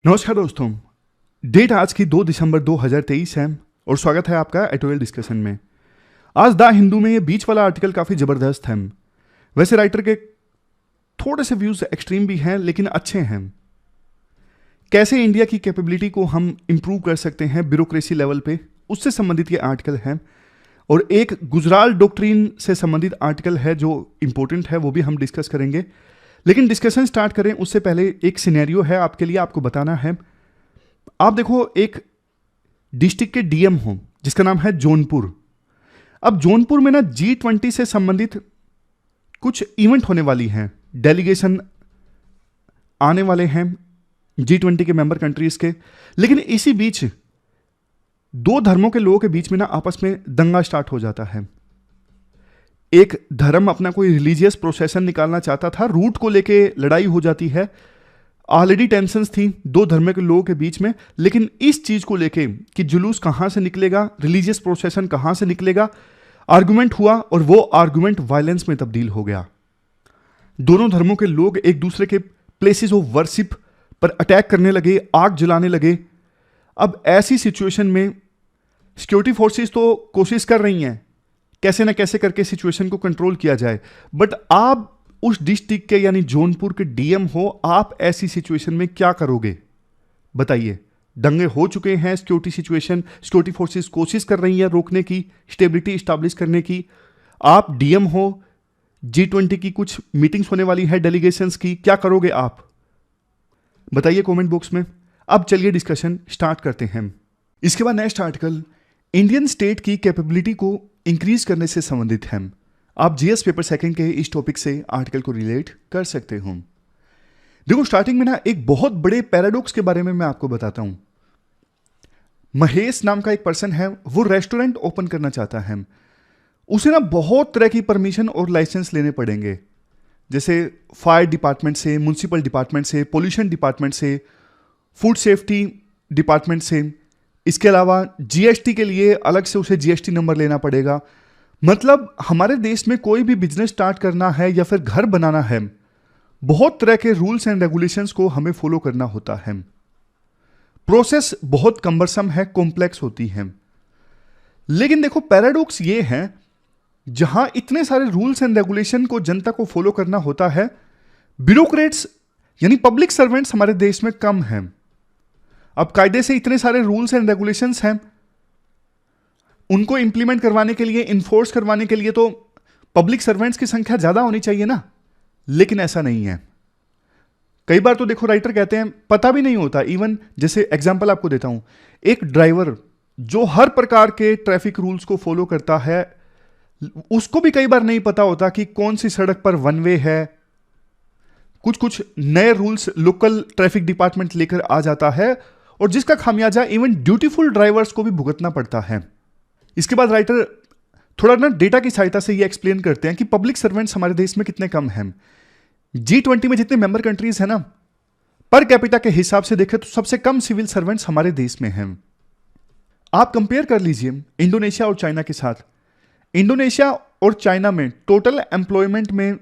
नमस्कार दोस्तों। डेट आज की 2 दिसंबर 2023 है और स्वागत है आपका एटोरियल डिस्कशन में। आज द हिंदू में ये बीच वाला आर्टिकल काफ़ी ज़बरदस्त है। वैसे राइटर के थोड़े से व्यूज़ एक्सट्रीम भी हैं लेकिन अच्छे हैं। कैसे इंडिया की कैपेबिलिटी को हम इम्प्रूव कर सकते हैं ब्यूरोक्रेसी लेवल पे, उससे संबंधित ये आर्टिकल है। और एक गुजराल डॉक्ट्रिन से संबंधित आर्टिकल है जो इम्पोर्टेंट है, वो भी हम डिस्कस करेंगे। लेकिन डिस्कशन स्टार्ट करें उससे पहले एक सिनेरियो है आपके लिए, आपको बताना है। आप देखो, एक डिस्ट्रिक्ट के डीएम हो जिसका नाम है जौनपुर। अब जौनपुर में ना G20 से संबंधित कुछ इवेंट होने वाली हैं, डेलीगेशन आने वाले हैं G20 के मेंबर कंट्रीज के। लेकिन इसी बीच दो धर्मों के लोगों के बीच में ना आपस में दंगा स्टार्ट हो जाता है। एक धर्म अपना कोई रिलीजियस प्रोसेशन निकालना चाहता था, रूट को लेके लड़ाई हो जाती है। ऑलरेडी टेंशंस थी दो धर्म के लोगों के बीच में, लेकिन इस चीज को लेके कि जुलूस कहां से निकलेगा, रिलीजियस प्रोसेशन कहां से निकलेगा, आर्गुमेंट हुआ और वो आर्गुमेंट वायलेंस में तब्दील हो गया। दोनों धर्मों के लोग एक दूसरे के प्लेसेस ऑफ वर्शिप पर अटैक करने लगे, आग जलाने लगे। अब ऐसी सिचुएशन में सिक्योरिटी फोर्सेस तो कोशिश कर रही हैं कैसे ना कैसे करके सिचुएशन को कंट्रोल किया जाए, बट आप उस डिस्ट्रिक्ट के यानी जौनपुर के डीएम हो, आप ऐसी सिचुएशन में क्या करोगे बताइए। दंगे हो चुके हैं, सिक्योरिटी फोर्सेस कोशिश कर रही हैं रोकने की, स्टेबिलिटी स्टैब्लिश करने की। आप डीएम हो, G20 की कुछ मीटिंग्स होने वाली है डेलीगेशंस की, क्या करोगे आप बताइए कमेंट बॉक्स में। अब चलिए डिस्कशन स्टार्ट करते हैं। इसके बाद नेक्स्ट आर्टिकल इंडियन स्टेट की कैपेबिलिटी को इंक्रीज करने से संबंधित है। आप जीएस पेपर सेकंड के इस टॉपिक से आर्टिकल को रिलेट कर सकते हो। देखो, स्टार्टिंग में ना एक बहुत बड़े पैराडॉक्स के बारे में मैं आपको बताता हूं। महेश नाम का एक पर्सन है, वो रेस्टोरेंट ओपन करना चाहता है। उसे ना बहुत तरह की परमिशन और लाइसेंस लेने पड़ेंगे, जैसे फायर डिपार्टमेंट से, म्युनिसिपल डिपार्टमेंट से, पोल्यूशन डिपार्टमेंट से, फूड सेफ्टी डिपार्टमेंट से। इसके अलावा जीएसटी के लिए अलग से उसे जीएसटी नंबर लेना पड़ेगा। मतलब हमारे देश में कोई भी बिजनेस स्टार्ट करना है या फिर घर बनाना है, बहुत तरह के रूल्स एंड रेगुलेशंस को हमें फॉलो करना होता है। प्रोसेस बहुत कम्बरसम है, कॉम्प्लेक्स होती है। लेकिन देखो, पैराडॉक्स ये है, जहां इतने सारे रूल्स एंड रेगुलेशन को जनता को फॉलो करना होता है, ब्यूरोक्रेट्स यानी पब्लिक सर्वेंट्स हमारे देश में कम हैं। अब कायदे से इतने सारे रूल्स एंड रेगुलेशंस हैं, उनको इंप्लीमेंट करवाने के लिए, इन्फोर्स करवाने के लिए तो पब्लिक सर्वेंट्स की संख्या ज्यादा होनी चाहिए ना। लेकिन ऐसा नहीं है। कई बार तो देखो, राइटर कहते हैं पता भी नहीं होता। इवन जैसे एग्जांपल आपको देता हूं, एक ड्राइवर जो हर प्रकार के ट्रैफिक रूल्स को फॉलो करता है, उसको भी कई बार नहीं पता होता कि कौन सी सड़क पर वन वे है। कुछ कुछ नए रूल्स लोकल ट्रैफिक डिपार्टमेंट लेकर आ जाता है और जिसका खामियाजा इवन ड्यूटीफुल ड्राइवर्स को भी भुगतना पड़ता है। इसके बाद राइटर थोड़ा ना डेटा की सहायता से ये एक्सप्लेन करते हैं कि पब्लिक सर्वेंट्स हमारे देश में कितने कम हैं। G20 में जितने मेंबर कंट्रीज हैं ना, पर कैपिटा के हिसाब से देखें तो सबसे कम सिविल सर्वेंट्स हमारे देश में हैं। आप कंपेयर कर लीजिए इंडोनेशिया और चाइना के साथ। इंडोनेशिया और चाइना में टोटल एम्प्लॉयमेंट में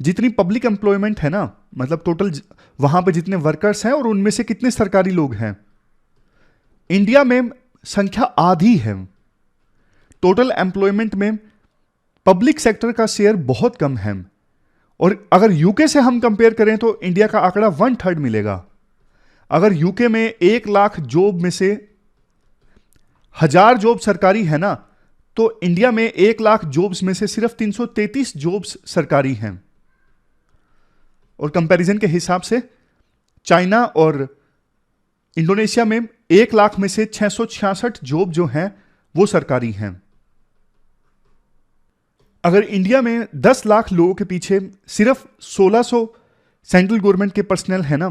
जितनी पब्लिक एम्प्लॉयमेंट है ना, मतलब टोटल वहां पे जितने वर्कर्स हैं और उनमें से कितने सरकारी लोग हैं, इंडिया में संख्या आधी है। टोटल एम्प्लॉयमेंट में पब्लिक सेक्टर का शेयर बहुत कम है। और अगर यूके से हम कंपेयर करें तो इंडिया का आंकड़ा 1/3 मिलेगा। अगर यूके में 1 लाख जॉब में से 1000 जॉब सरकारी है ना, तो इंडिया में 1 लाख जॉब्स में से सिर्फ 333 जॉब्स सरकारी हैं। और कंपैरिजन के हिसाब से चाइना और इंडोनेशिया में 1 लाख में से 666 जॉब जो हैं वो सरकारी हैं। अगर इंडिया में 10 लाख लोगों के पीछे सिर्फ 1600 सेंट्रल गवर्नमेंट के पर्सनल है ना,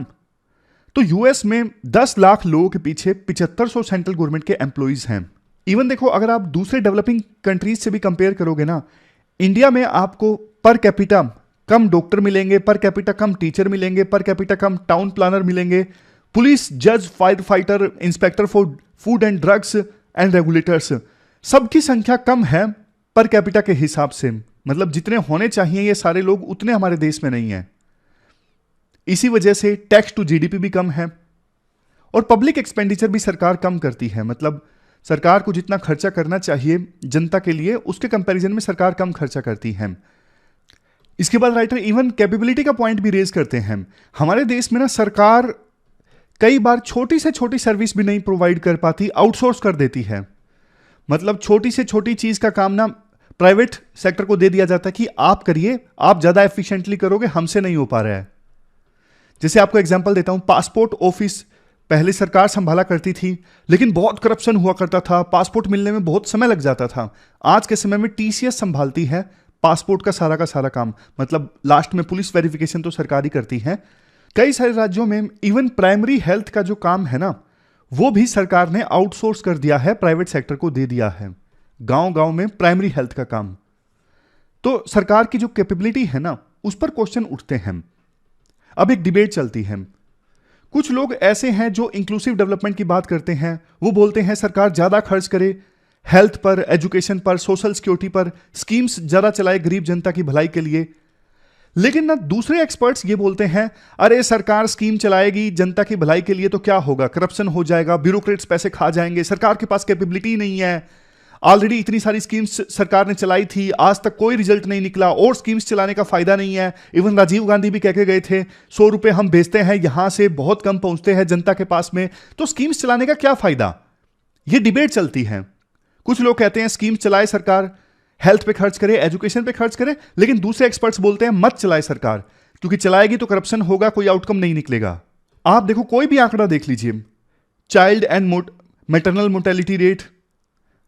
तो यूएस में 10 लाख लोगों के पीछे 7500 सेंट्रल गवर्नमेंट के एम्प्लॉइज हैं। इवन देखो, अगर आप दूसरे डेवलपिंग कंट्रीज से भी कंपेयर करोगे ना, इंडिया में आपको पर कैपिटा कम डॉक्टर मिलेंगे, पर कैपिटा कम टीचर मिलेंगे, पर कैपिटा कम टाउन प्लानर मिलेंगे, पुलिस, जज, fire fighter, inspector for food and drugs and regulators, सबकी संख्या कम है पर कैपिटा के हिसाब से। मतलब जितने होने चाहिए ये सारे लोग उतने हमारे देश में नहीं है। इसी वजह से टैक्स टू जीडीपी भी कम है। और पब्लिक एक्सपेंडिचर भी सरकार कम करती है, मतलब सरकार को जितना खर्चा करना चाहिए जनता के लिए उसके कंपैरिजन में सरकार कम खर्चा करती है। इसके बाद राइटर इवन कैपेबिलिटी का पॉइंट भी रेज करते हैं। हमारे देश में ना सरकार कई बार छोटी से छोटी सर्विस भी नहीं प्रोवाइड कर पाती, आउटसोर्स कर देती है। मतलब छोटी से छोटी चीज का काम ना प्राइवेट सेक्टर को दे दिया जाता है कि आप करिए, आप ज्यादा एफिशिएंटली करोगे, हमसे नहीं हो पा रहा है। जैसे आपको एग्जांपल देता हूं, पासपोर्ट ऑफिस पहले सरकार संभाला करती थी, लेकिन बहुत करप्शन हुआ करता था, पासपोर्ट मिलने में बहुत समय लग जाता था। आज के समय में टीसीएस संभालती है पासपोर्ट का सारा काम, मतलब लास्ट में पुलिस वेरिफिकेशन तो सरकार ही करती है। कई सारे राज्यों में इवन प्राइमरी हेल्थ का जो काम है ना, वो भी सरकार ने आउटसोर्स कर दिया है, प्राइवेट सेक्टर को दे दिया है। गांव गांव में प्राइमरी हेल्थ का काम। तो सरकार की जो कैपेबिलिटी है ना, उस पर क्वेश्चन उठते हैं। अब एक डिबेट चलती है। कुछ लोग ऐसे हैं जो इंक्लूसिव डेवलपमेंट की बात करते हैं, वो बोलते हैं सरकार ज्यादा खर्च करे हेल्थ पर, एजुकेशन पर, सोशल सिक्योरिटी पर, स्कीम्स ज्यादा चलाए गरीब जनता की भलाई के लिए। लेकिन ना दूसरे एक्सपर्ट्स ये बोलते हैं, अरे सरकार स्कीम चलाएगी जनता की भलाई के लिए तो क्या होगा, करप्शन हो जाएगा, ब्यूरोक्रेट्स पैसे खा जाएंगे, सरकार के पास कैपेबिलिटी नहीं है, ऑलरेडी इतनी सारी स्कीम्स सरकार ने चलाई थी, आज तक कोई रिजल्ट नहीं निकला और स्कीम्स चलाने का फायदा नहीं है। इवन राजीव गांधी भी कह के गए थे 100 रुपए हम भेजते हैं यहां से, बहुत कम पहुंचते हैं जनता के पास में, तो स्कीम्स चलाने का क्या फायदा। ये डिबेट चलती है। कुछ लोग कहते हैं स्कीम्स चलाए सरकार, हेल्थ पे खर्च करे, एजुकेशन पे खर्च करे, लेकिन दूसरे एक्सपर्ट्स बोलते हैं मत चलाए सरकार, क्योंकि चलाएगी तो करप्शन होगा, कोई आउटकम नहीं निकलेगा। आप देखो कोई भी आंकड़ा देख लीजिए, child and maternal mortality rate,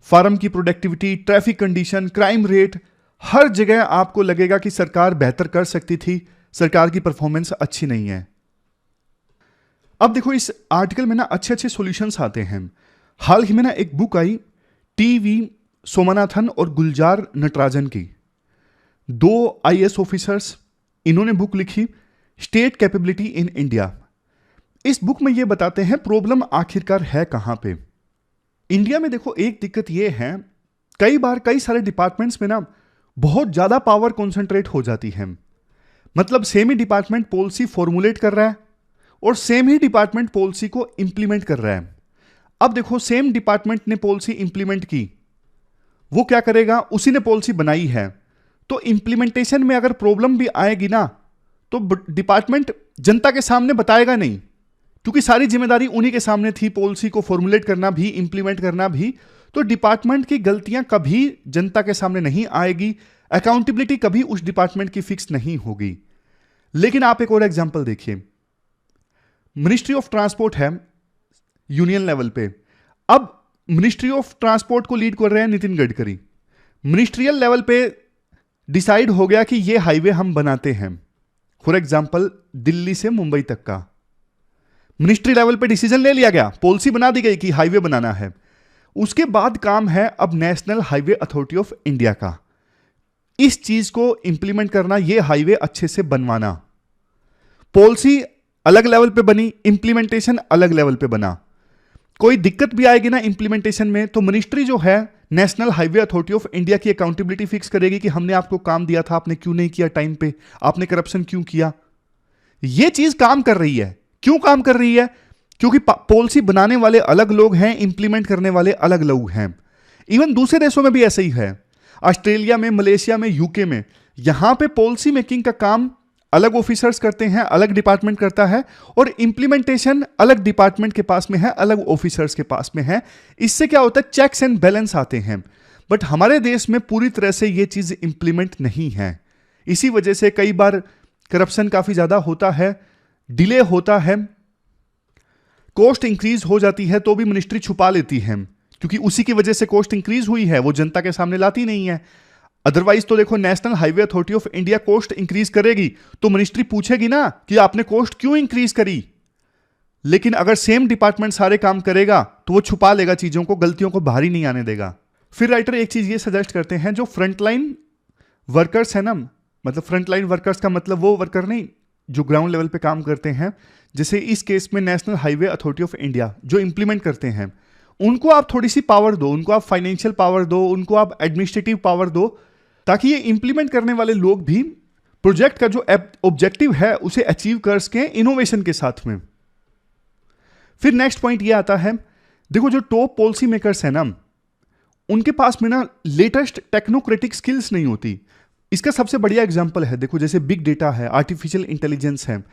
farm की productivity, traffic condition, crime rate, हर जगह आपको लगेगा कि सरकार बेहतर कर सकती थी, सरकार की परफॉर्मेंस अच्छी नहीं है। अब देखो इस आर्टिकल में ना अच्छे अच्छे सॉल्यूशंस आते हैं। हाल ही में ना एक बुक आई टीवी सोमनाथन और गुलजार नटराजन की, 2 आईएएस ऑफिसर्स, इन्होंने बुक लिखी स्टेट कैपेबिलिटी इन इंडिया। इस बुक में ये बताते हैं प्रॉब्लम आखिरकार है कहां पे। इंडिया में देखो एक दिक्कत ये है, कई बार कई सारे डिपार्टमेंट्स में ना बहुत ज्यादा पावर कॉन्सेंट्रेट हो जाती है। मतलब सेम ही डिपार्टमेंट पॉलिसी फॉर्मुलेट कर रहा है और सेम ही डिपार्टमेंट पॉलिसी को इंप्लीमेंट कर रहा है। अब देखो सेम डिपार्टमेंट ने पॉलिसी इंप्लीमेंट की, वो क्या करेगा, उसी ने पॉलिसी बनाई है, तो इंप्लीमेंटेशन में अगर प्रॉब्लम भी आएगी ना, तो डिपार्टमेंट जनता के सामने बताएगा नहीं, क्योंकि सारी जिम्मेदारी उन्हीं के सामने थी, पॉलिसी को फॉर्मुलेट करना भी, इंप्लीमेंट करना भी। तो डिपार्टमेंट की गलतियां कभी जनता के सामने नहीं आएगी, अकाउंटेबिलिटी कभी उस डिपार्टमेंट की फिक्स नहीं होगी। लेकिन आप एक और एग्जांपल देखिए, मिनिस्ट्री ऑफ ट्रांसपोर्ट है यूनियन लेवल पे, अब मिनिस्ट्री ऑफ ट्रांसपोर्ट को लीड कर रहे हैं नितिन गडकरी। मिनिस्ट्रियल लेवल पे डिसाइड हो गया कि ये हाईवे हम बनाते हैं, फॉर एग्जांपल दिल्ली से मुंबई तक का मिनिस्ट्री लेवल पे डिसीजन ले लिया गया, पॉलिसी बना दी गई कि हाईवे बनाना है। उसके बाद काम है अब national highway authority of India का, इस चीज को इंप्लीमेंट करना, ये हाईवे अच्छे से बनवाना। पॉलिसी अलग लेवल पे बनी, इंप्लीमेंटेशन अलग लेवल पे बना। कोई दिक्कत भी आएगी ना इंप्लीमेंटेशन में, तो मिनिस्ट्री जो है national highway authority of India की अकाउंटेबिलिटी फिक्स करेगी कि हमने आपको काम दिया था, आपने क्यों नहीं किया टाइम पे, आपने करप्शन क्यों किया। यह चीज काम कर रही है। क्यों काम कर रही है? क्योंकि पॉलिसी बनाने वाले अलग लोग हैं, इंप्लीमेंट करने वाले अलग लोग हैं। इवन दूसरे देशों में भी ऐसे ही है, ऑस्ट्रेलिया में, मलेशिया में, यूके में, यहां पे पॉलिसी मेकिंग का काम अलग ऑफिसर्स करते हैं, अलग डिपार्टमेंट करता है, और इंप्लीमेंटेशन अलग डिपार्टमेंट के पास में है, अलग ऑफिसर्स के पास में है। इससे क्या होता है, चेक्स एंड बैलेंस आते हैं। बट हमारे देश में पूरी तरह से यह चीज इंप्लीमेंट नहीं है। इसी वजह से कई बार करप्शन काफी ज्यादा होता है, डिले होता है, कॉस्ट इंक्रीज हो जाती है तो भी मिनिस्ट्री छुपा लेती है, क्योंकि उसी की वजह से कॉस्ट इंक्रीज हुई है, वो जनता के सामने लाती नहीं है। अदरवाइज तो देखो, national highway authority of India cost increase करेगी तो मिनिस्ट्री पूछेगी ना कि आपने कॉस्ट क्यों इंक्रीज करी। लेकिन अगर सेम डिपार्टमेंट सारे काम करेगा तो वो छुपा लेगा चीजों को, गलतियों को बाहर ही नहीं आने देगा। फिर राइटर एक चीज ये सजेस्ट करते हैं, जो फ्रंटलाइन वर्कर्स है ना, मतलब फ्रंटलाइन वर्कर्स का मतलब वो वर्कर नहीं जो ग्राउंड लेवल पे काम करते हैं, जैसे इस केस में national highway authority of India जो इंप्लीमेंट करते हैं, उनको आप थोड़ी सी पावर दो, उनको आप फाइनेंशियल पावर दो, उनको आप एडमिनिस्ट्रेटिव पावर दो, ताकि ये इंप्लीमेंट करने वाले लोग भी प्रोजेक्ट का जो ऑब्जेक्टिव है उसे अचीव कर सकें इनोवेशन के साथ में। फिर नेक्स्ट पॉइंट ये आता है, देखो जो टॉप पॉलिसी मेकर्स है ना, उनके पास में ना लेटेस्ट टेक्नोक्रेटिक स्किल्स नहीं होती। इसका सबसे बढ़िया एग्जांपल है, देखो जैसे बिग डेटा है, आर्टिफिशियल इंटेलिजेंस है,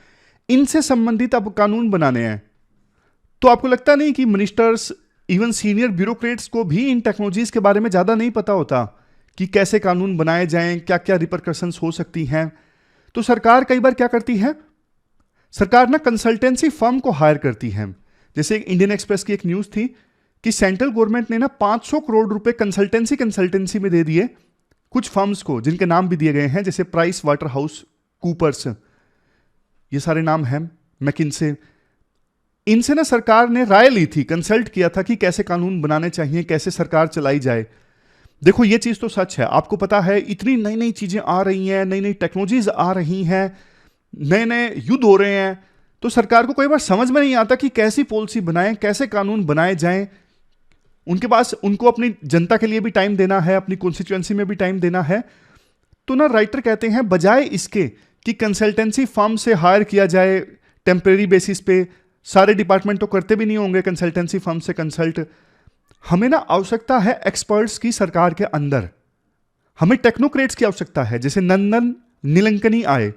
इनसे संबंधित अब कानून बनाने हैं, तो आपको लगता नहीं कि मिनिस्टर्स, इवन सीनियर ब्यूरोक्रेट्स को भी इन टेक्नोलॉजीज के बारे में ज्यादा नहीं पता होता कि कैसे कानून बनाए जाएं, क्या क्या रिपरकशंस हो सकती हैं। तो सरकार कई बार क्या करती है, सरकार ना कंसल्टेंसी फर्म को हायर करती है। जैसे इंडियन एक्सप्रेस की एक न्यूज थी कि सेंट्रल गवर्नमेंट ने ना 500 करोड़ रुपए कंसल्टेंसी में दे दिए कुछ फर्म्स को, जिनके नाम भी दिए गए हैं, जैसे प्राइस वाटर हाउस कूपर्स, ये सारे नाम हैं, मैकिन्से। इनसे ना सरकार ने राय ली थी, कंसल्ट किया था कि कैसे कानून बनाने चाहिए, कैसे सरकार चलाई जाए। देखो ये चीज तो सच है, आपको पता है इतनी नई नई चीजें आ रही हैं, नई नई टेक्नोलॉजीज आ रही हैं, नए नए युद्ध हो रहे हैं, तो सरकार को कई बार समझ में नहीं आता कि कैसी पॉलिसी बनाएं, कैसे कानून बनाए जाएं। उनके पास, उनको अपनी जनता के लिए भी टाइम देना है, अपनी कॉन्स्टिट्यूएंसी में भी टाइम देना है। तो ना राइटर कहते हैं बजाय इसके कि कंसल्टेंसी फर्म से हायर किया जाए टेम्परेरी बेसिस पे, सारे डिपार्टमेंट तो करते भी नहीं होंगे कंसल्टेंसी फर्म से कंसल्ट, हमें ना आवश्यकता है एक्सपर्ट्स की सरकार के अंदर। हमें टेक्नोक्रेट्स की आवश्यकता है, जैसे नंदन नीलंकनी आए,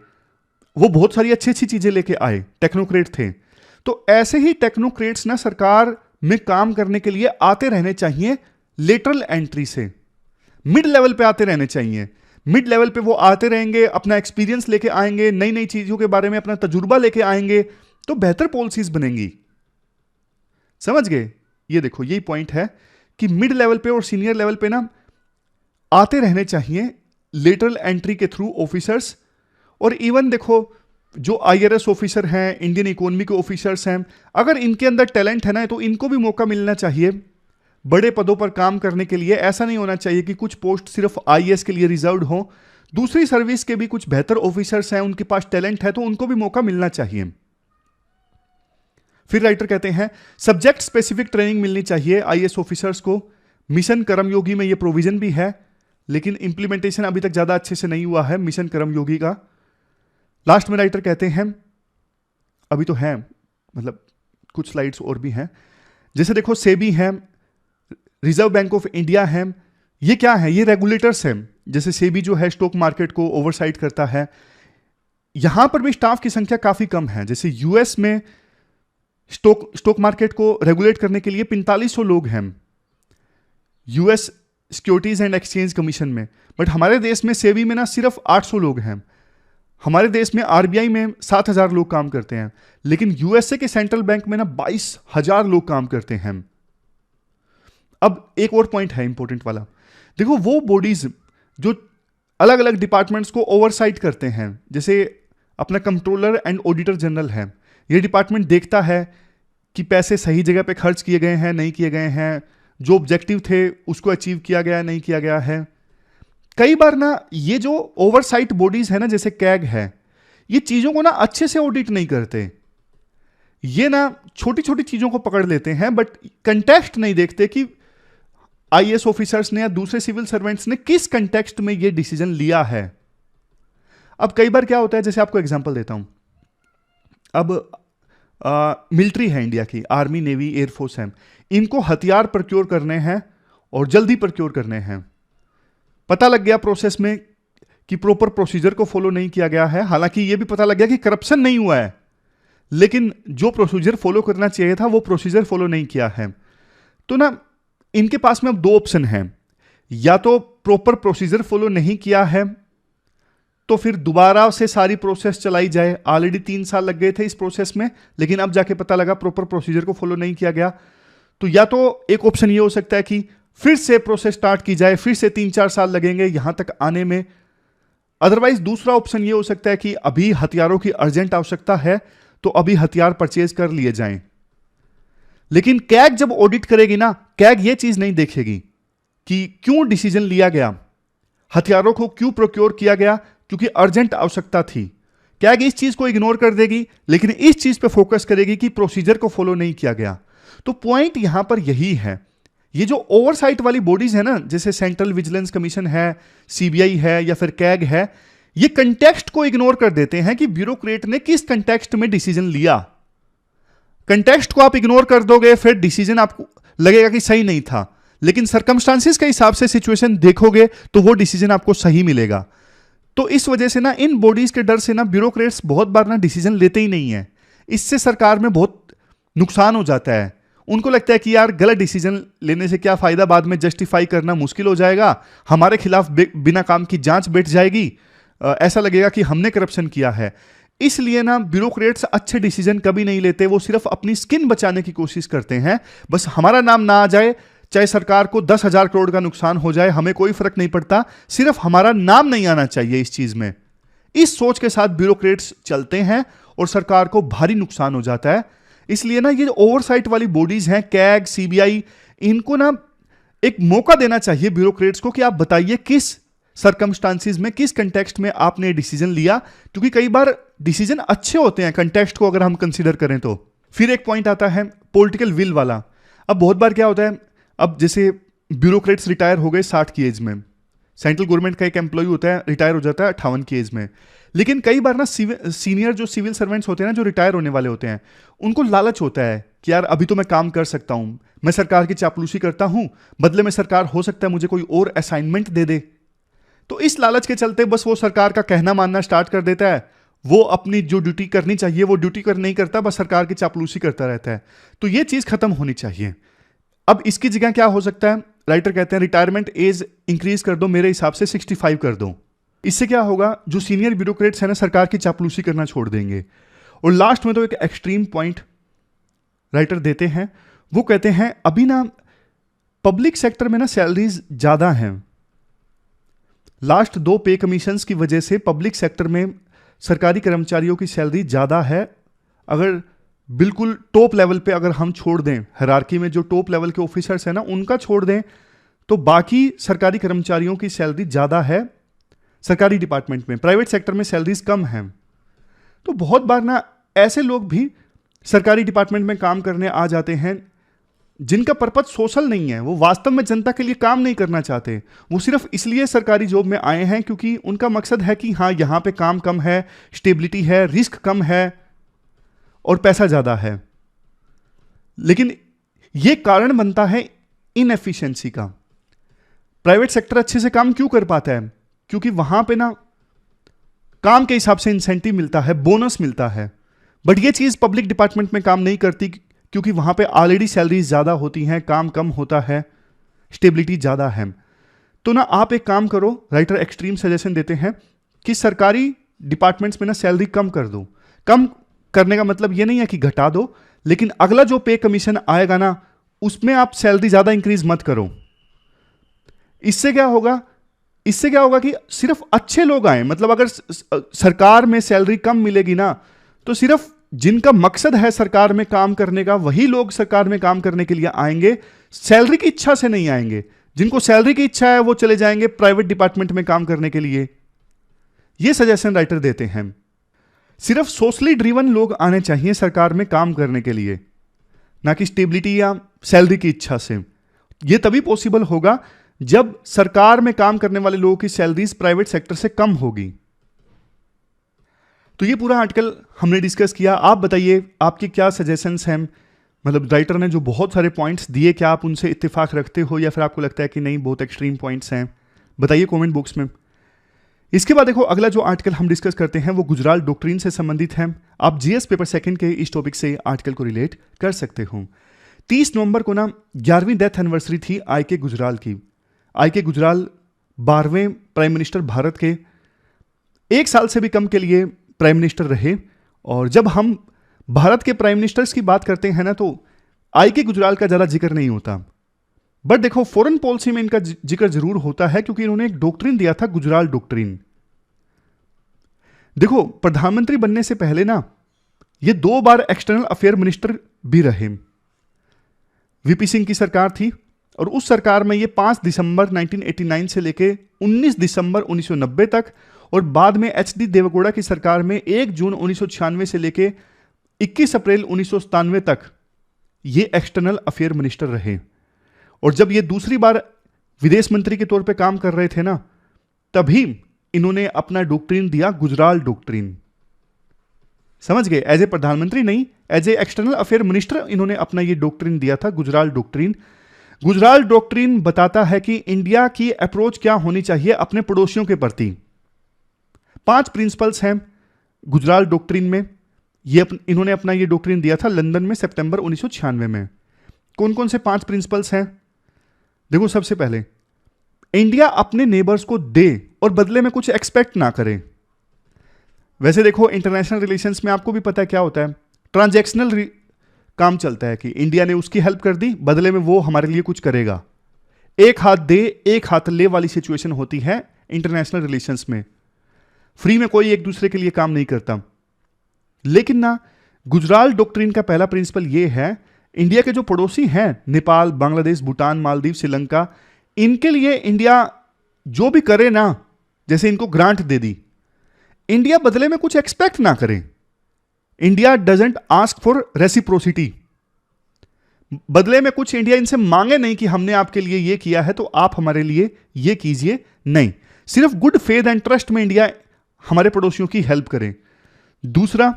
वो बहुत सारी अच्छी अच्छी चीजें लेके आए, टेक्नोक्रेट थे। तो ऐसे ही टेक्नोक्रेट्स ना सरकार में काम करने के लिए आते रहने चाहिए, लेटरल एंट्री से मिड लेवल पे आते रहने चाहिए। मिड लेवल पे वो आते रहेंगे, अपना एक्सपीरियंस लेके आएंगे, नई नई चीजों के बारे में अपना तजुर्बा लेके आएंगे, तो बेहतर पॉलिसीज बनेंगी। समझ गए? ये देखो यही पॉइंट है कि मिड लेवल पे और सीनियर लेवल पे ना आते रहने चाहिए लेटरल एंट्री के थ्रू ऑफिसर्स। और इवन देखो जो आईआरएस ऑफिसर हैं, इंडियन इकोनॉमी के ऑफिसर्स हैं, अगर इनके अंदर टैलेंट है ना, तो इनको भी मौका मिलना चाहिए बड़े पदों पर काम करने के लिए। ऐसा नहीं होना चाहिए कि कुछ पोस्ट सिर्फ आईएएस के लिए रिजर्व्ड हो। दूसरी सर्विस के भी कुछ बेहतर ऑफिसर्स हैं, उनके पास टैलेंट है, तो उनको भी मौका मिलना चाहिए। फिर राइटर कहते हैं सब्जेक्ट स्पेसिफिक ट्रेनिंग मिलनी चाहिए आईएएस ऑफिसर्स को। मिशन कर्मयोगी में यह प्रोविजन भी है, लेकिन इंप्लीमेंटेशन अभी तक ज्यादा अच्छे से नहीं हुआ है मिशन कर्मयोगी का। लास्ट में राइटर कहते हैं, अभी तो है, मतलब कुछ स्लाइड्स और भी हैं, जैसे देखो सेबी है, रिजर्व बैंक ऑफ इंडिया है, ये क्या है, ये रेगुलेटर्स हैं। जैसे सेबी जो है स्टॉक मार्केट को ओवरसाइट करता है, यहां पर भी स्टाफ की संख्या काफी कम है। जैसे यूएस में स्टॉक मार्केट को रेगुलेट करने के लिए 4500 लोग हैं US securities and exchange commission में, बट हमारे देश में सेबी में ना सिर्फ 800 लोग हैं। हमारे देश में आरबीआई में 7000 लोग काम करते हैं, लेकिन यूएसए के सेंट्रल बैंक में ना 22000 लोग काम करते हैं। अब एक और पॉइंट है इंपॉर्टेंट वाला, देखो वो बॉडीज जो अलग अलग डिपार्टमेंट्स को ओवरसाइट करते हैं, जैसे अपना कंट्रोलर एंड ऑडिटर जनरल है, ये डिपार्टमेंट देखता है कि पैसे सही जगह पे खर्च किए गए हैं, नहीं किए गए हैं, जो ऑब्जेक्टिव थे उसको अचीव किया गया, नहीं किया गया है। कई बार ना ये जो ओवरसाइट बॉडीज है ना, जैसे कैग है, ये चीजों को ना अच्छे से ऑडिट नहीं करते। ये ना छोटी छोटी चीजों को पकड़ लेते हैं, बट कंटेक्स्ट नहीं देखते कि आईएएस ऑफिसर्स ने या दूसरे सिविल सर्वेंट्स ने किस कंटेक्स्ट में ये डिसीजन लिया है। अब कई बार क्या होता है, जैसे आपको एग्जांपल देता हूं, अब मिलिट्री है इंडिया की, आर्मी, नेवी, एयरफोर्स है, इनको हथियार प्रक्योर करने हैं और जल्दी प्रक्योर करने हैं। पता लग गया प्रोसेस में कि प्रॉपर प्रोसीजर को फॉलो नहीं किया गया है, हालांकि यह भी पता लग गया कि करप्शन नहीं हुआ है, लेकिन जो प्रोसीजर फॉलो करना चाहिए था वो प्रोसीजर फॉलो नहीं किया है। तो ना इनके पास में अब दो ऑप्शन हैं, या तो प्रॉपर प्रोसीजर फॉलो नहीं किया है तो फिर दोबारा से सारी प्रोसेस चलाई जाए। ऑलरेडी 3 साल लग गए थे इस प्रोसेस में, लेकिन अब जाके पता लगा प्रॉपर प्रोसीजर को फॉलो नहीं किया गया। तो या तो एक ऑप्शन ये हो सकता है कि फिर से प्रोसेस स्टार्ट की जाए, फिर से 3-4 साल लगेंगे यहां तक आने में। अदरवाइज दूसरा ऑप्शन ये हो सकता है कि अभी हथियारों की अर्जेंट आवश्यकता है तो अभी हथियार परचेज कर लिए जाएं। लेकिन कैग जब ऑडिट करेगी ना, कैग ये चीज नहीं देखेगी कि क्यों डिसीजन लिया गया, हथियारों को क्यों प्रोक्योर किया गया, क्योंकि अर्जेंट आवश्यकता थी। कैग इस चीज को इग्नोर कर देगी, लेकिन इस चीज पे फोकस करेगी कि प्रोसीजर को फॉलो नहीं किया गया। तो पॉइंट यहां पर यही है, ये जो ओवरसाइट वाली बॉडीज है ना, जैसे सेंट्रल विजिलेंस कमीशन है, सीबीआई है या फिर कैग है, ये कंटेक्स्ट को इग्नोर कर देते हैं कि ब्यूरोक्रेट ने किस कंटेक्स्ट में डिसीजन लिया। कंटेक्स्ट को आप इग्नोर कर दोगे, फिर डिसीजन आपको लगेगा कि सही नहीं था, लेकिन सर्कमस्टांसिस के हिसाब से सिचुएशन देखोगे तो वो डिसीजन आपको सही मिलेगा। तो इस वजह से ना इन बॉडीज के डर से ना ब्यूरोक्रेट्स बहुत बार ना डिसीजन लेते ही नहीं है। इससे सरकार में बहुत नुकसान हो जाता है। उनको लगता है कि यार गलत डिसीजन लेने से क्या फायदा, बाद में जस्टिफाई करना मुश्किल हो जाएगा, हमारे खिलाफ बिना काम की जांच बैठ जाएगी, ऐसा लगेगा कि हमने करप्शन किया है। इसलिए ना ब्यूरोक्रेट्स अच्छे डिसीजन कभी नहीं लेते, वो सिर्फ अपनी स्किन बचाने की कोशिश करते हैं। बस हमारा नाम ना आ जाए, चाहे सरकार को 10,000 करोड़ का नुकसान हो जाए, हमें कोई फर्क नहीं पड़ता, सिर्फ हमारा नाम नहीं आना चाहिए इस चीज में। इस सोच के साथ ब्यूरोक्रेट्स चलते हैं और सरकार को भारी नुकसान हो जाता है। इसलिए ना ये ओवरसाइट वाली बॉडीज हैं, कैग, सीबीआई, इनको ना एक मौका देना चाहिए ब्यूरोक्रेट्स को कि आप बताइए किस सर्कमस्टांसिस में, किस कंटेक्स्ट में आपने डिसीजन लिया, क्योंकि कई बार डिसीजन अच्छे होते हैं कंटेक्स्ट को अगर हम कंसीडर करें तो। फिर एक पॉइंट आता है पॉलिटिकल विल वाला। अब बहुत बार क्या होता है, अब जैसे ब्यूरोक्रेट्स रिटायर हो गए 60 की एज में, सेंट्रल गवर्नमेंट का एक एम्प्लॉय होता है रिटायर हो जाता है 58 की एज में, लेकिन कई बार ना सीनियर जो सिविल सर्वेंट्स होते हैं ना, जो रिटायर होने वाले होते हैं, उनको लालच होता है कि यार अभी तो मैं काम कर सकता हूं, मैं सरकार की चापलूसी करता हूं, बदले में सरकार हो सकता है मुझे कोई और असाइनमेंट दे दे। तो इस लालच के चलते बस वो सरकार का कहना मानना स्टार्ट कर देता है, वो अपनी जो ड्यूटी करनी चाहिए वो ड्यूटी कर नहीं करता, बस सरकार की चापलूसी करता रहता है। तो ये चीज खत्म होनी चाहिए। अब इसकी जगह क्या हो सकता है, राइटर कहते हैं रिटायरमेंट एज इंक्रीज कर दो, मेरे हिसाब से 65 कर दो। इससे क्या होगा, जो सीनियर ब्यूरोक्रेट्स है ना सरकार की चापलूसी करना छोड़ देंगे। और लास्ट में तो एक एक्सट्रीम पॉइंट राइटर देते हैं, वो कहते हैं अभी ना पब्लिक सेक्टर में ना सैलरीज ज्यादा हैं, लास्ट 2 पे कमीशंस की वजह से पब्लिक सेक्टर में सरकारी कर्मचारियों की सैलरी ज्यादा है। अगर बिल्कुल टॉप लेवल पे अगर हम छोड़ दें, हायरार्की में जो टॉप लेवल के ऑफिसर्स हैं ना उनका छोड़ दें, तो बाकी सरकारी कर्मचारियों की सैलरी ज्यादा है सरकारी डिपार्टमेंट में, प्राइवेट सेक्टर में सैलरीज कम हैं। तो बहुत बार ना ऐसे लोग भी सरकारी डिपार्टमेंट में काम करने आ जाते हैं जिनका पर्पज सोशल नहीं है, वो वास्तव में जनता के लिए काम नहीं करना चाहते, वो सिर्फ इसलिए सरकारी जॉब में आए हैं क्योंकि उनका मकसद है कि हाँ यहाँ पे काम कम है, स्टेबिलिटी है, रिस्क कम है और पैसा ज्यादा है। लेकिन ये कारण बनता है इनएफिशिएंसी का। प्राइवेट सेक्टर अच्छे से काम क्यों कर पाता है, क्योंकि वहां पे ना काम के हिसाब से इंसेंटिव मिलता है, बोनस मिलता है। बट ये चीज पब्लिक डिपार्टमेंट में काम नहीं करती, क्योंकि वहां पे ऑलरेडी सैलरीज ज्यादा होती हैं, काम कम होता है, स्टेबिलिटी ज्यादा है। तो ना आप एक काम करो, राइटर एक्सट्रीम सजेशन देते हैं कि सरकारी डिपार्टमेंट्स में ना सैलरी कम कर दो। कम करने का मतलब ये नहीं है कि घटा दो, लेकिन अगला जो पे कमीशन आएगा ना उसमें आप सैलरी ज्यादा इंक्रीज मत करो। इससे क्या होगा, इससे क्या होगा कि सिर्फ अच्छे लोग आए, मतलब अगर सरकार में सैलरी कम मिलेगी ना तो सिर्फ जिनका मकसद है सरकार में काम करने का वही लोग सरकार में काम करने के लिए आएंगे, सैलरी की इच्छा से नहीं आएंगे। जिनको सैलरी की इच्छा है वो चले जाएंगे प्राइवेट डिपार्टमेंट में काम करने के लिए। ये सजेशन राइटर देते हैं। सिर्फ सोशली ड्रिवन लोग आने चाहिए सरकार में काम करने के लिए, ना कि स्टेबिलिटी या सैलरी की इच्छा से। यह तभी पॉसिबल होगा जब सरकार में काम करने वाले लोगों की सैलरीज प्राइवेट सेक्टर से कम होगी। तो ये पूरा आर्टिकल हमने डिस्कस किया। आप बताइए आपके क्या सजेशंस हैं, मतलब राइटर ने जो बहुत सारे पॉइंट्स दिए, क्या आप उनसे इत्तेफाक रखते हो या फिर आपको लगता है कि नहीं बहुत एक्सट्रीम पॉइंट्स हैं, बताइए कमेंट बॉक्स में। इसके बाद देखो अगला जो आर्टिकल हम डिस्कस करते हैं वो गुजराल डॉक्ट्रिन से संबंधित है। आप जीएस पेपर सेकंड के इस टॉपिक से आर्टिकल को रिलेट कर सकते हो। 30 नवंबर को ना 11वीं डेथ एनिवर्सरी थी आई.के. गुजराल की। आई.के. गुजराल 12वें प्राइम मिनिस्टर भारत के, 1 साल से भी कम के लिए प्राइम मिनिस्टर रहे। और जब हम भारत के प्राइम मिनिस्टर्स की बात करते हैं ना तो आई.के. गुजराल का ज़्यादा जिक्र नहीं होता, बट देखो फॉरेन पॉलिसी में इनका जिक्र जरूर होता है क्योंकि इन्होंने एक डॉक्ट्रिन दिया था, गुजराल डॉक्ट्रिन। देखो प्रधानमंत्री बनने से पहले ना ये 2 बार एक्सटर्नल अफेयर मिनिस्टर भी रहे। वीपी सिंह की सरकार थी और उस सरकार में ये 5 दिसंबर 1989 से लेके 19 दिसंबर 1990 तक, और बाद में एच.डी. देवेगौड़ा की सरकार में 1 जून 1996 से लेके 21 अप्रैल 1997 तक ये एक्सटर्नल अफेयर मिनिस्टर रहे। और जब ये दूसरी बार विदेश मंत्री के तौर पे काम कर रहे थे ना, तभी इन्होंने अपना डॉक्ट्रिन दिया, गुजराल डॉक्ट्रिन। समझ गए? एज ए प्रधानमंत्री नहीं, as a external affair minister इन्होंने अपना ये डॉक्ट्रिन दिया था, गुजराल डॉक्ट्रिन। गुजराल डॉक्ट्रिन बताता है कि इंडिया की अप्रोच क्या होनी चाहिए अपने पड़ोसियों के प्रति। 5 प्रिंसिपल्स हैं गुजराल डॉक्ट्रिन में। इन्होंने अपना ये डॉक्ट्रिन दिया था लंदन में सितंबर 1996 में। कौन कौन से 5 प्रिंसिपल्स हैं? देखो, सबसे पहले, इंडिया अपने नेबर्स को दे और बदले में कुछ एक्सपेक्ट ना करे। वैसे देखो, इंटरनेशनल रिलेशंस में आपको भी पता है क्या होता है, ट्रांजैक्शनल काम चलता है कि इंडिया ने उसकी हेल्प कर दी, बदले में वो हमारे लिए कुछ करेगा। एक हाथ दे एक हाथ ले वाली सिचुएशन होती है इंटरनेशनल रिलेशंस में। फ्री में कोई एक दूसरे के लिए काम नहीं करता। लेकिन ना, गुजराल डॉक्ट्रिन का पहला प्रिंसिपल ये है, इंडिया के जो पड़ोसी हैं, नेपाल, बांग्लादेश, भूटान, मालदीव, श्रीलंका, इनके लिए इंडिया जो भी करे ना, जैसे इनको ग्रांट दे दी, इंडिया बदले में कुछ एक्सपेक्ट ना करे। India doesn't ask for reciprocity. बदले में कुछ इंडिया इनसे मांगे नहीं कि हमने आपके लिए ये किया है तो आप हमारे लिए ये कीजिए। नहीं, सिर्फ गुड फेथ एंड ट्रस्ट में इंडिया हमारे पड़ोसियों की हेल्प करे। दूसरा,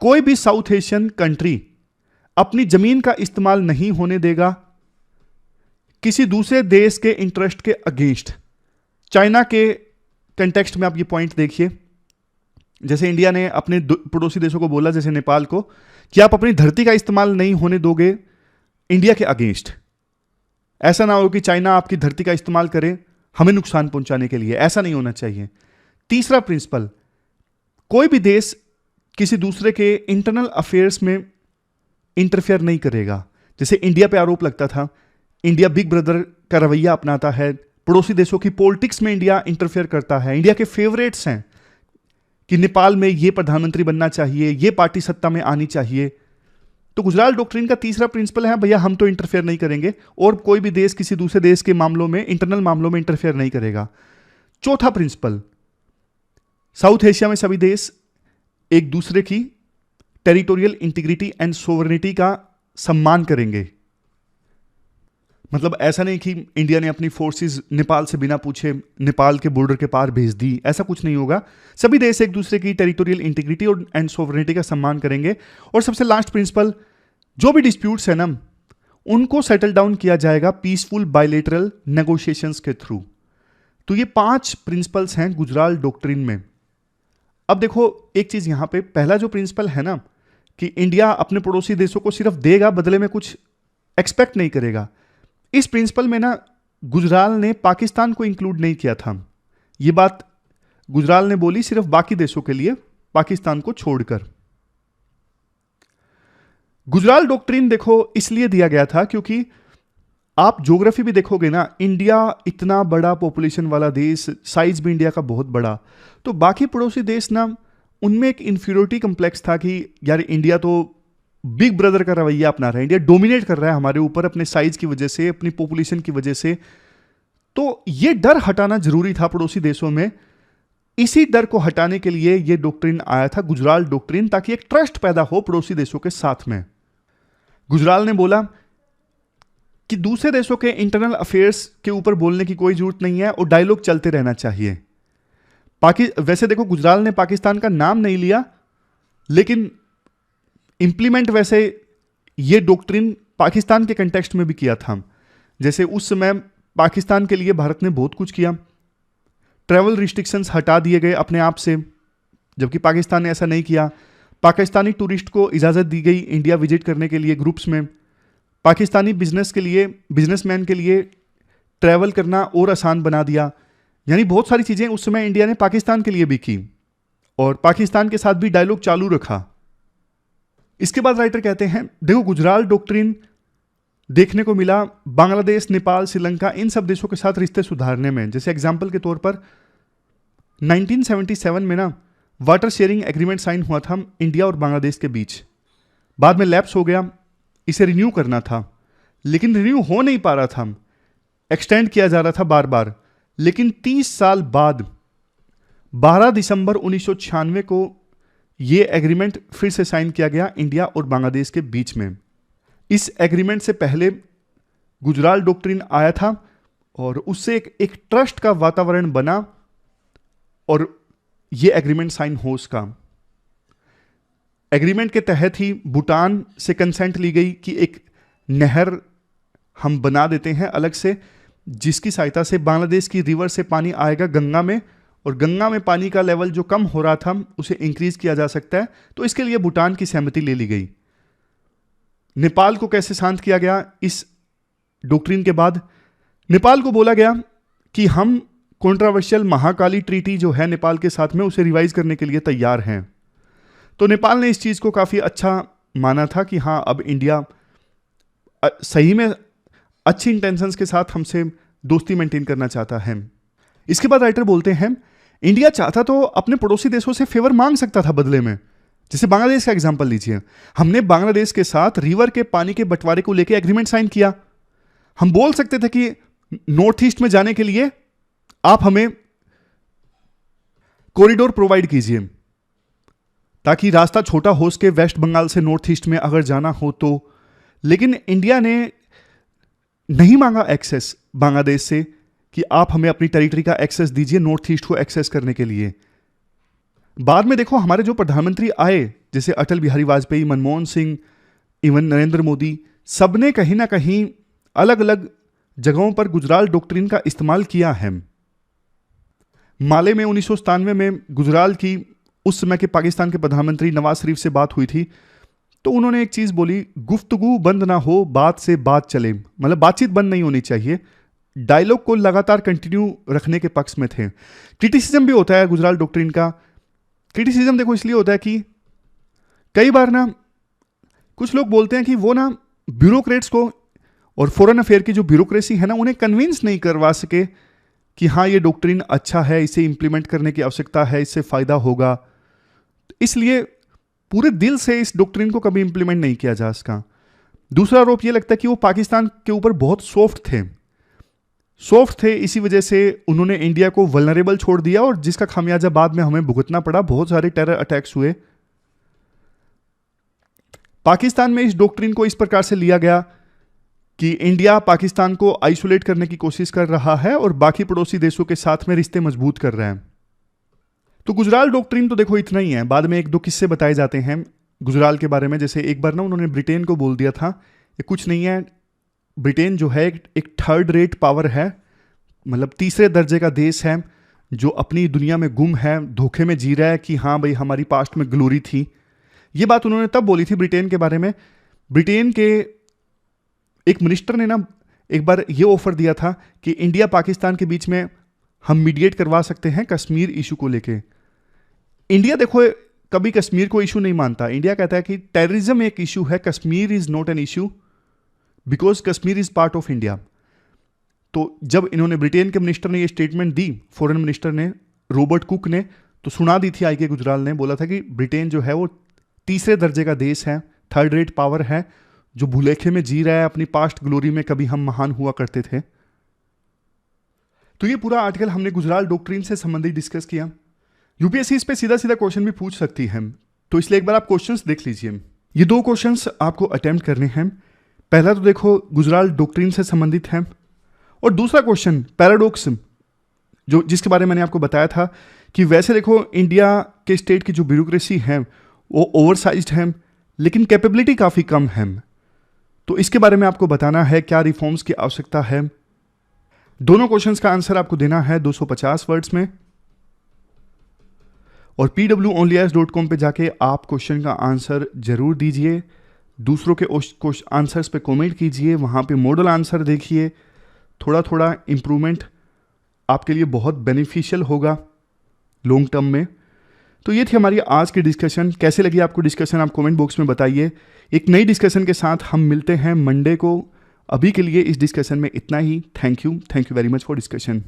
कोई भी साउथ एशियन कंट्री अपनी जमीन का इस्तेमाल नहीं होने देगा किसी दूसरे देश के इंटरेस्ट के अगेंस्ट। चाइना के कंटेक्स्ट में आप ये पॉइंट देखिए, जैसे इंडिया ने अपने पड़ोसी देशों को बोला, जैसे नेपाल को, कि आप अपनी धरती का इस्तेमाल नहीं होने दोगे इंडिया के अगेंस्ट। ऐसा ना हो कि चाइना आपकी धरती का इस्तेमाल करे हमें नुकसान पहुंचाने के लिए, ऐसा नहीं होना चाहिए। तीसरा प्रिंसिपल, कोई भी देश किसी दूसरे के इंटरनल अफेयर्स में इंटरफेयर नहीं करेगा। जैसे इंडिया पे आरोप लगता था, इंडिया बिग ब्रदर का रवैया अपनाता है, पड़ोसी देशों की पॉलिटिक्स में इंडिया इंटरफेयर करता है। इंडिया के फेवरेट्स हैं कि नेपाल में ये प्रधानमंत्री बनना चाहिए, ये पार्टी सत्ता में आनी चाहिए। तो गुजराल डॉक्ट्रिन का तीसरा प्रिंसिपल है, भैया हम तो इंटरफेयर नहीं करेंगे और कोई भी देश किसी दूसरे देश के मामलों में, इंटरनल मामलों में इंटरफेयर नहीं करेगा। चौथा प्रिंसिपल, साउथ एशिया में सभी देश एक दूसरे की टेरिटोरियल इंटीग्रिटी एंड सोवरेनिटी का सम्मान करेंगे। मतलब ऐसा नहीं कि इंडिया ने अपनी फोर्सेस नेपाल से बिना पूछे नेपाल के बॉर्डर के पार भेज दी, ऐसा कुछ नहीं होगा। सभी देश एक दूसरे की टेरिटोरियल इंटीग्रिटी और एंड सोवरेनिटी का सम्मान करेंगे। और सबसे लास्ट प्रिंसिपल, जो भी डिस्प्यूट्स है ना, उनको सेटल डाउन किया जाएगा पीसफुल बायलेटरल नेगोशिएशंस के थ्रू। तो ये 5 प्रिंसिपल्स हैं गुजराल डॉक्ट्रिन में। अब देखो, एक चीज यहां पे, पहला जो प्रिंसिपल है ना, कि इंडिया अपने पड़ोसी देशों को सिर्फ देगा, बदले में कुछ एक्सपेक्ट नहीं करेगा, इस प्रिंसिपल में ना गुजराल ने पाकिस्तान को इंक्लूड नहीं किया था। यह बात गुजराल ने बोली सिर्फ बाकी देशों के लिए, पाकिस्तान को छोड़कर। गुजराल डॉक्ट्रिन देखो इसलिए दिया गया था क्योंकि आप ज्योग्राफी भी देखोगे ना, इंडिया इतना बड़ा पॉपुलेशन वाला देश, साइज भी इंडिया का बहुत बड़ा, तो बाकी पड़ोसी देश ना, उनमें एक इंफीरियोरिटी कम्प्लेक्स था कि यार इंडिया तो बिग ब्रदर का रवैया अपना रहा है, इंडिया डोमिनेट कर रहा है हमारे ऊपर अपने साइज की वजह से, अपनी पॉपुलेशन की वजह से। तो ये डर हटाना जरूरी था पड़ोसी देशों में। इसी डर को हटाने के लिए ये डॉक्ट्रिन आया था, गुजराल डॉक्ट्रिन, ताकि एक ट्रस्ट पैदा हो पड़ोसी देशों के साथ में। गुजराल ने बोला कि दूसरे देशों के इंटरनल अफेयर्स के ऊपर बोलने की कोई जरूरत नहीं है और डायलॉग चलते रहना चाहिए। वैसे देखो, गुजराल ने पाकिस्तान का नाम नहीं लिया, लेकिन इंप्लीमेंट वैसे ये डॉक्ट्रिन पाकिस्तान के कंटेक्स्ट में भी किया था। जैसे उस समय पाकिस्तान के लिए भारत ने बहुत कुछ किया, ट्रैवल रिस्ट्रिक्शंस हटा दिए गए अपने आप से, जबकि पाकिस्तान ने ऐसा नहीं किया। पाकिस्तानी टूरिस्ट को इजाज़त दी गई इंडिया विजिट करने के लिए ग्रुप्स में। पाकिस्तानी बिजनेसमैन के लिए ट्रैवल करना और आसान बना दिया। यानी बहुत सारी चीज़ें उस समय इंडिया ने पाकिस्तान के लिए भी की और पाकिस्तान के साथ भी डायलॉग चालू रखा। इसके बाद राइटर कहते हैं, देखो गुजराल डॉक्ट्रिन देखने को मिला बांग्लादेश, नेपाल, श्रीलंका, इन सब देशों के साथ रिश्ते सुधारने में। जैसे एग्जाम्पल के तौर पर 1977 में ना वाटर शेयरिंग एग्रीमेंट साइन हुआ था इंडिया और बांग्लादेश के बीच। बाद में लैप्स हो गया, इसे रिन्यू करना था, लेकिन रिन्यू हो नहीं पा रहा था, एक्सटेंड किया जा रहा था बार बार। लेकिन 30 साल बाद 12 दिसंबर 1996 को यह एग्रीमेंट फिर से साइन किया गया इंडिया और बांग्लादेश के बीच में। इस एग्रीमेंट से पहले गुजराल डॉक्ट्रिन आया था और उससे एक ट्रस्ट का वातावरण बना और यह एग्रीमेंट साइन हो उसका। एग्रीमेंट के तहत ही भूटान से कंसेंट ली गई कि एक नहर हम बना देते हैं अलग से, जिसकी सहायता से बांग्लादेश की रिवर से पानी आएगा गंगा में, और गंगा में पानी का लेवल जो कम हो रहा था उसे इंक्रीज किया जा सकता है। तो इसके लिए भूटान की सहमति ले ली गई। नेपाल को कैसे शांत किया गया इस डॉक्ट्रिन के बाद? नेपाल को बोला गया कि हम कंट्रोवर्शियल महाकाली ट्रीटी जो है नेपाल के साथ में उसे रिवाइज करने के लिए तैयार हैं। तो नेपाल ने इस चीज़ को काफ़ी अच्छा माना था कि हाँ, अब इंडिया सही में अच्छी इंटेंशंस के साथ हमसे दोस्ती मेंटेन करना चाहता है। इसके बाद राइटर बोलते हैं, इंडिया चाहता तो अपने पड़ोसी देशों से फेवर मांग सकता था बदले में। जैसे बांग्लादेश का एग्जांपल लीजिए, हमने बांग्लादेश के साथ रिवर के पानी के बंटवारे को लेकर एग्रीमेंट साइन किया। हम बोल सकते थे कि नॉर्थ ईस्ट में जाने के लिए आप हमें कॉरिडोर प्रोवाइड कीजिए, ताकि रास्ता छोटा हो सके वेस्ट बंगाल से नॉर्थ ईस्ट में अगर जाना हो तो। लेकिन इंडिया ने नहीं मांगा एक्सेस बांग्लादेश से कि आप हमें अपनी टेरिटरी का एक्सेस दीजिए नॉर्थ ईस्ट को एक्सेस करने के लिए। बाद में देखो, हमारे जो प्रधानमंत्री आए, जैसे अटल बिहारी वाजपेयी, मनमोहन सिंह, इवन नरेंद्र मोदी, सबने कहीं ना कहीं अलग अलग जगहों पर गुजराल डॉक्ट्रिन का इस्तेमाल किया है। माले में 1997 में गुजराल की उस समय के पाकिस्तान के प्रधानमंत्री नवाज शरीफ से बात हुई थी, तो उन्होंने एक चीज बोली, गुफ्तगू बंद ना हो, बात से बात चले। मतलब बातचीत बंद नहीं होनी चाहिए, डायलॉग को लगातार कंटिन्यू रखने के पक्ष में थे। क्रिटिसिज्म भी होता है गुजराल डॉक्ट्रिन का। क्रिटिसिज्म देखो इसलिए होता है कि कई बार ना कुछ लोग बोलते हैं कि वो ना ब्यूरोक्रेट्स को और फॉरेन अफेयर की जो ब्यूरोक्रेसी है ना, उन्हें कन्विंस नहीं करवा सके कि हाँ, ये डॉक्ट्रिन अच्छा है, इसे इंप्लीमेंट करने की आवश्यकता है, इससे फायदा होगा। इसलिए पूरे दिल से इस डॉक्ट्रिन को कभी इंप्लीमेंट नहीं किया जा सका। दूसरा आरोप ये लगता है कि वो पाकिस्तान के ऊपर बहुत सॉफ्ट थे, इसी वजह से उन्होंने इंडिया को वल्नरेबल छोड़ दिया, और जिसका खामियाजा बाद में हमें भुगतना पड़ा। बहुत सारे टेरर अटैक्स हुए। पाकिस्तान में इस डॉक्ट्रिन को इस प्रकार से लिया गया कि इंडिया पाकिस्तान को आइसोलेट करने की कोशिश कर रहा है और बाकी पड़ोसी देशों के साथ में रिश्ते मजबूत कर रहा है। तो गुजराल डॉक्ट्रिन तो देखो इतना ही है। बाद में एक दो किस्से बताए जाते हैं गुजराल के बारे में। जैसे एक बार ना उन्होंने ब्रिटेन को बोल दिया था, ये कुछ नहीं है, ब्रिटेन जो है एक थर्ड रेट पावर है, मतलब तीसरे दर्जे का देश है, जो अपनी दुनिया में गुम है, धोखे में जी रहा है कि हाँ भाई हमारी पास्ट में ग्लोरी थी। ये बात उन्होंने तब बोली थी ब्रिटेन के बारे में। ब्रिटेन के एक मिनिस्टर ने ना एक बार ये ऑफर दिया था कि इंडिया पाकिस्तान के बीच में हम मीडिएट करवा सकते हैं कश्मीर इशू को लेके। इंडिया देखो कभी कश्मीर को इशू नहीं मानता। इंडिया कहता है कि टेररिज्म एक इशू है, Kashmir is not an issue because Kashmir is part of India. तो जब इन्होंने ब्रिटेन के मिनिस्टर ने ये स्टेटमेंट दी, फॉरेन मिनिस्टर ने, रॉबर्ट कुक ने, तो सुना दी थी आई.के. गुजराल ने। बोला था कि ब्रिटेन जो है वो तीसरे दर्जे का देश है, थर्ड रेट पावर है, जो भूलेखे में जी रहा है, अपनी पास्ट ग्लोरी में कभी हम महान हुआ करते थे। तो ये पूरा आर्टिकल हमने गुजराल डॉक्ट्रिन से संबंधित डिस्कस किया। यूपीएससी इस पे सीधा सीधा क्वेश्चन भी पूछ सकती है, तो इसलिए एक बार आप क्वेश्चंस देख लीजिए। ये दो क्वेश्चंस आपको अटेम्प्ट करने हैं। पहला तो देखो गुजराल डॉक्ट्रिन से संबंधित है, और दूसरा क्वेश्चन पैराडॉक्स, जो जिसके बारे में मैंने आपको बताया था कि वैसे देखो इंडिया के स्टेट की जो ब्यूरोक्रेसी है वो ओवरसाइज्ड है, लेकिन कैपेबिलिटी काफ़ी कम है। तो इसके बारे में आपको बताना है क्या रिफॉर्म्स की आवश्यकता है। दोनों क्वेश्चंस का आंसर आपको देना है 250 वर्ड्स में, और pwonlyas.com पे जाके आप क्वेश्चन का आंसर जरूर दीजिए। दूसरों के आंसर्स पे कमेंट कीजिए, वहाँ पे मॉडल आंसर देखिए। थोड़ा थोड़ा इम्प्रूवमेंट आपके लिए बहुत बेनिफिशियल होगा लॉन्ग टर्म में। तो ये थी हमारी आज की डिस्कशन। कैसे लगी आपको डिस्कशन, आप कमेंट बॉक्स में बताइए। एक नई डिस्कशन के साथ हम मिलते हैं मंडे को। अभी के लिए इस डिस्कशन में इतना ही। Thank you very much for discussion.